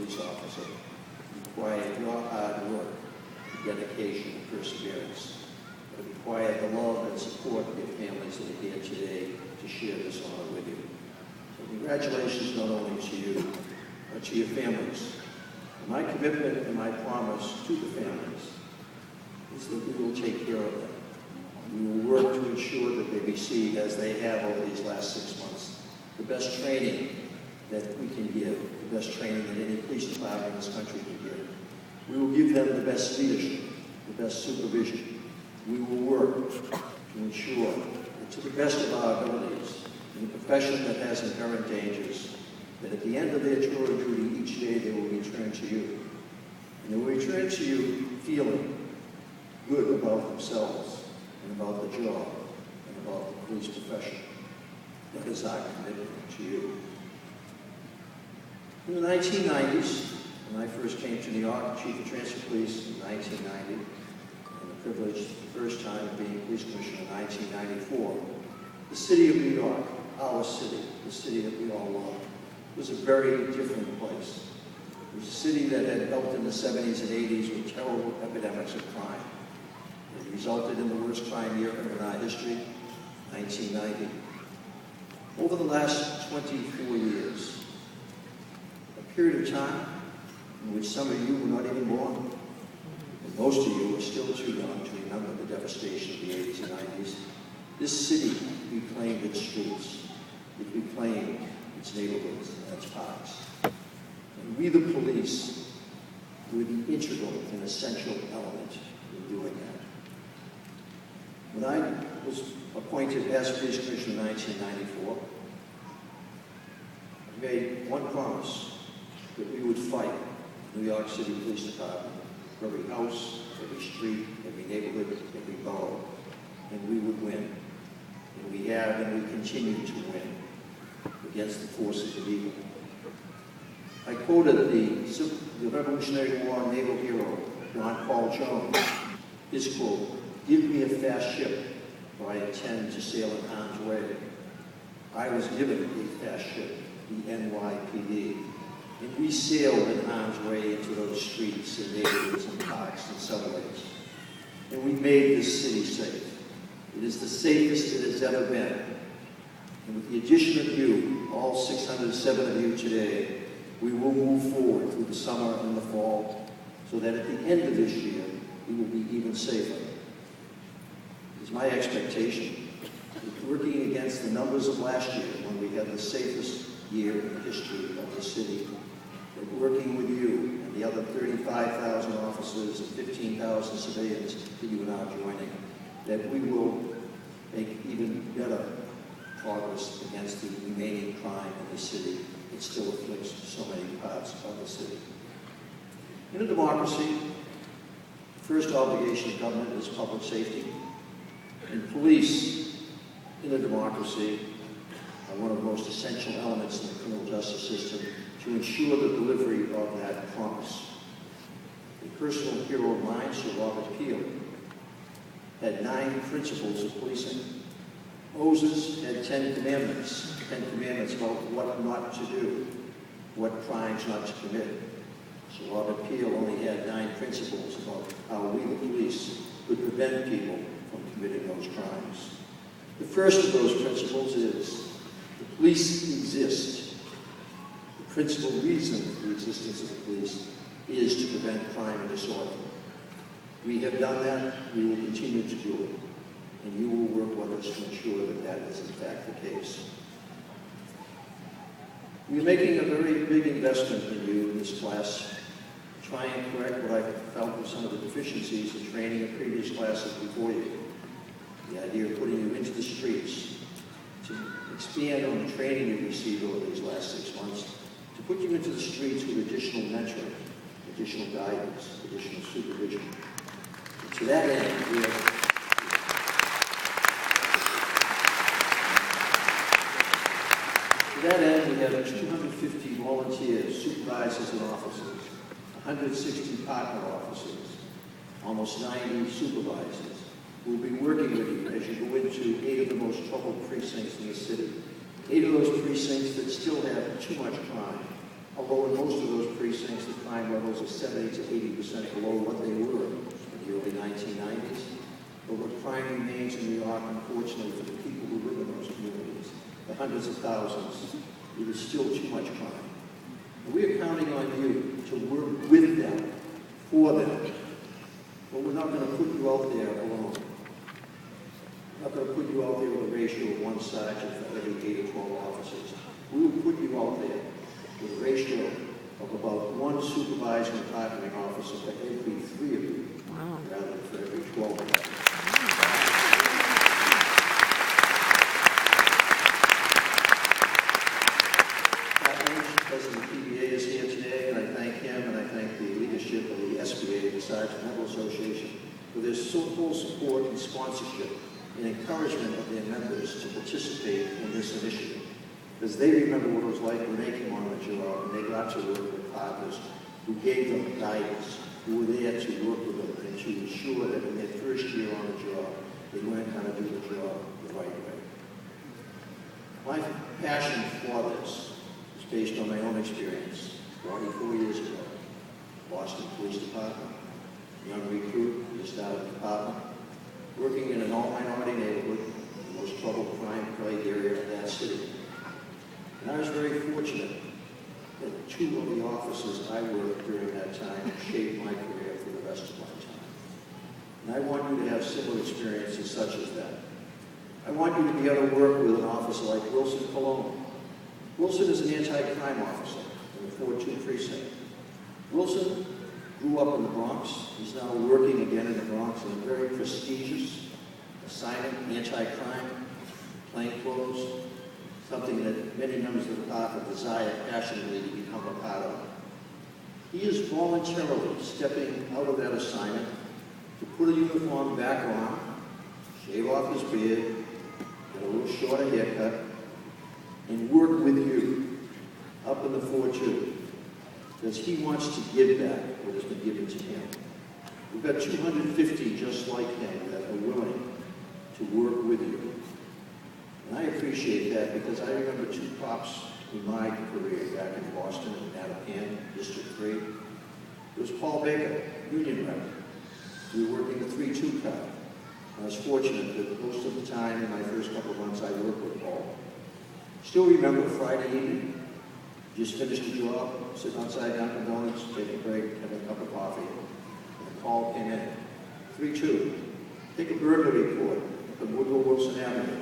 police officer required your hard work, dedication, and perseverance. It required the love and support of your families that are here today to share this honor with you. So congratulations not only to you, but to your families. And my commitment and my promise to the families is that we will take care of them. We will work to ensure that they receive, as they have over these last 6 months, the best training that we can give, the best training that any police department in this country can give. We will give them the best leadership, the best supervision. We will work to ensure that to the best of our abilities, in a profession that has inherent dangers, that at the end of their tour of duty each day they will return to you. And they will return to you feeling good about themselves and about the job and about the police profession. That is our commitment to you. In the 1990s, when I first came to New York, Chief of Transit Police in 1990, and the privilege the first time of being police commissioner in 1994, the city of New York, our city, the city that we all love, was a very different place. It was a city that had dealt in the 70s and 80s with terrible epidemics of crime. It resulted in the worst crime year in our history, 1990. Over the last 24 years, a period of time in which some of you were not even born, and most of you are still too young to remember the devastation of the 80s and 90s, this city reclaimed its streets, it reclaimed its neighborhoods and its parks. And we, the police, were the integral and essential element in doing that. When I was appointed as police commissioner in 1994, I made one promise, that we would fight New York City Police Department, every house, every street, every neighborhood, every borough, and we would win. And we have and we continue to win against the forces of evil. I quoted the Revolutionary War naval hero, John Paul Jones. His quote, "Give me a fast ship, for I intend to sail in harm's way." I was given a fast ship, the NYPD, and we sailed in harm's way into those streets and neighborhoods and parks and subways. And we made this city safe. It is the safest it has ever been. And with the addition of you, all 607 of you today, we will move forward through the summer and the fall, so that at the end of this year, we will be even safer. It is my expectation that working against the numbers of last year, when we had the safest year in the history of the city, that working with you and the other 35,000 officers and 15,000 civilians that you are now joining, that we will make even better progress against the remaining crime in the city that still afflicts so many parts of the city. In a democracy, the first obligation of government is public safety. And police, in a democracy, are one of the most essential elements in the criminal justice system to ensure the delivery of that promise. A personal hero of mine, Sir Robert Peel, had 9 principles of policing. Moses had 10 commandments about what not to do, what crimes not to commit. So Robert Peel only had 9 principles about how we, the police, could prevent people from committing those crimes. The first of those principles is the police exist. The principal reason for the existence of the police is to prevent crime and disorder. We have done that, we will continue to do it, and you will work with us to ensure that that is in fact the case. We are making a very big investment in you in this class, to try and correct what I felt were some of the deficiencies in training of previous classes before you. The idea of putting you into the streets, to expand on the training you received over these last 6 months, to put you into the streets with additional mentoring, additional guidance, additional supervision. And to that end, we have 250 volunteers, supervisors and officers, 160 partner officers, almost 90 supervisors, who will be working with you as you go into 8 of the most troubled precincts in the city. 8 of those precincts that still have too much crime, although in most of those precincts crime levels are 70 to 80% below what they were in the early 1990s. But what crime remains in New York, unfortunately, for the people who live in those communities, the hundreds of thousands, it is still too much crime. And we are counting on you to work with them, for them. But we're not going to put you out there alone. We're not going to put you out there with a ratio of 1 sergeant for every 8 or 12 officers. We will put you out there with a ratio of about 1 supervising department officer for every 3 of you, rather than for every 12 of you. President of the PBA is here today, and I thank him, and I thank the leadership of the SBA, the Sergeant Medical Association, for their full support and sponsorship and encouragement of their members to participate in this initiative. Because they remember what it was like when they came on the job and they got to work with partners who gave them guidance, who were there to work with them and to ensure that in their first year on the job, they learned how to do the job the right way. My passion for this is based on my own experience. 44 years ago, Boston Police Department, young recruit, just out of the department, working in an all-minority neighborhood, the most troubled crime plagued area of that city. And I was very fortunate that 2 of the officers I worked during that time shaped my career for the rest of my time. And I want you to have similar experiences such as that. I want you to be able to work with an officer like Wilson Colon. Wilson is an anti-crime officer in the 4-2 precinct. Wilson grew up in the Bronx. He's now working again in the Bronx in a very prestigious assignment, anti-crime, plainclothes, something that many members of the department desire passionately to become a part of. He is voluntarily stepping out of that assignment to put a uniform back on, shave off his beard, get a little shorter haircut, and work with you up in the 4-2, because he wants to give back what has been given to him. We've got 250 just like him that are willing to work with you. And I appreciate that because I remember 2 cops in my career back in Boston and Mattapan, District 3. It was Paul Baker, union rep. We were working the 3-2 car. I was fortunate that most of the time in my first couple of months I worked with Paul. Still remember a Friday evening, just finished a job, sitting outside Dunkin' Donuts, taking a break, having a cup of coffee, and a call came in. 3-2, take a burglary report up on Woodrow Wilson Avenue.